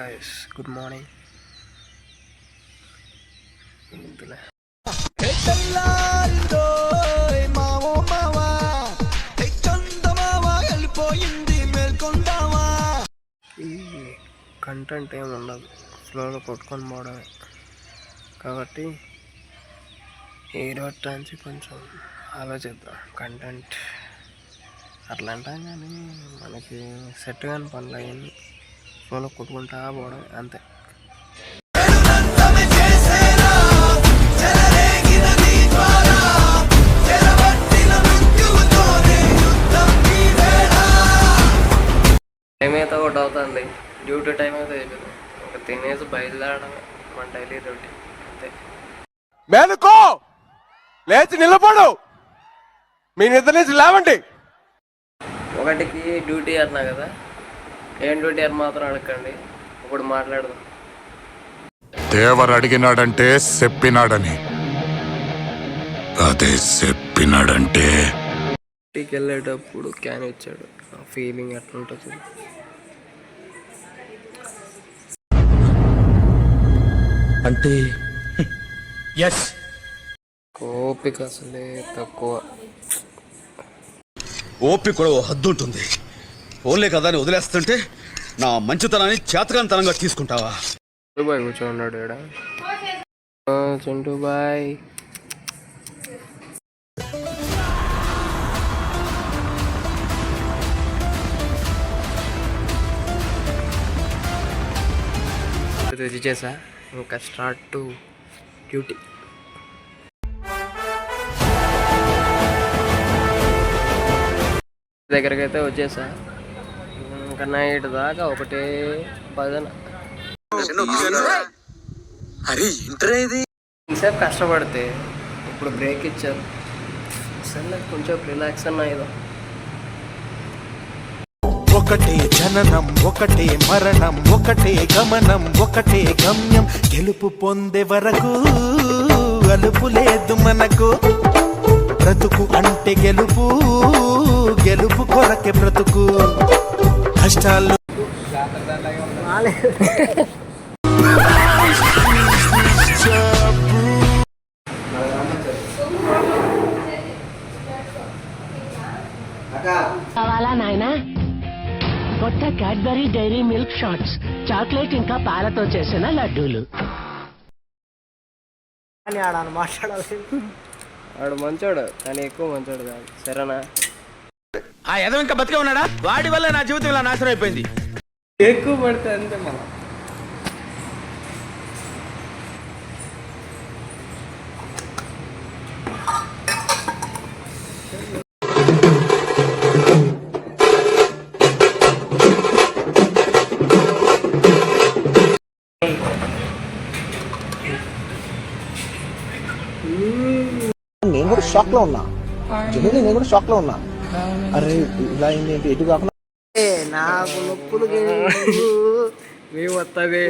guys, good morning. ఈ content ఏమి ఉండదు, ఫ్లోలో కొట్టుకొని పోవడమే కాబట్టి ఈరోజు నుంచి కొంచెం ఆలోచిద్దాం. కంటెంట్ అట్లా అంటాం కానీ మనకి సెట్ కాని పనులు అయ్యింది, ఫ్లోలో కొట్టుకుంటా పోవడం అంతే. టైం అయితే ఒకటి అవుతుంది, డ్యూటీ టైం అయితే అయిపోయింది. ఒక తినేసి బయలుదేరడం మన డైలీ రొటీన్ అంతే. మేలుకో, లేచి నిలబడు, మీ నిద్ర నుంచి లేవండి. ఒకటికి డ్యూటీ అన్నా కదా, ఏం డ్యూటీ అని మాత్రం అడగండి. ఇప్పుడు మాట్లాడదాం. దేవరు అడిగినాడంటే చెప్పినాడని, అదే చెప్పినాడంటే. డ్యూటీకి వెళ్ళేటప్పుడు క్యాన్ ఇచ్చాడు, ఆ ఫీలింగ్ ఎట్లా ఉంటుంది. అంటే ఎస్, ఓపిక అసలే తక్కువ. ఓపిక కూడా ఓ హద్దు ఉంటుంది. ఓన్లే కదా అని వదిలేస్తుంటే నా మంచితనాన్ని చేతకానితనంగా తీసుకుంటావా? చింటూ బాయ్ కూర్చోన్నాడు ఇక్కడ. చింటూ బాయ్ రుచి చేసా, ఇంకా స్టార్ట్ టు డ్యూటీ. దగ్గరికి అయితే వచ్చేసా, ఇంకా నైట్ దాకా ఒకటే భజన. ఇంతసేపు కష్టపడితే ఇప్పుడు బ్రేక్ ఇచ్చారు, సరే కొంచెం రిలాక్స్ అన్నా ఏదో. ఒకటే జననం, ఒకటే మరణం, ఒకటే గమనం, ఒకటే గమ్యం. గెలుపు పొందే వరకు అలుపు లేదు మనకు. బ్రతుకు అంటే గెలుపు, గెలుపు కొరకే బ్రతుకు. కష్టాలు కావాలా నాయనా? కొత్త Cadbury Dairy Milk shots, chocolate ఇంకా పాలతో చేసిన లడ్డూలు. వాడు మంచోడు కానీ ఎక్కువ మంచోడు కాదు, సరేనా? ఆ ఎదవ ఇంకా బతికే ఉన్నాడా? వాడి వల్ల నా జీవితం ఇలా నాశనం అయిపోయింది. ఎక్కువ పడితే అంతే మనం. నేను కూడా షాక్ లో ఉన్నా, నేను కూడా షాక్ లో ఉన్నా. అరే ఇలా అయింది ఏంటి, ఎటు కాకుండా నాకు నొప్పులు మేము వస్తుంది.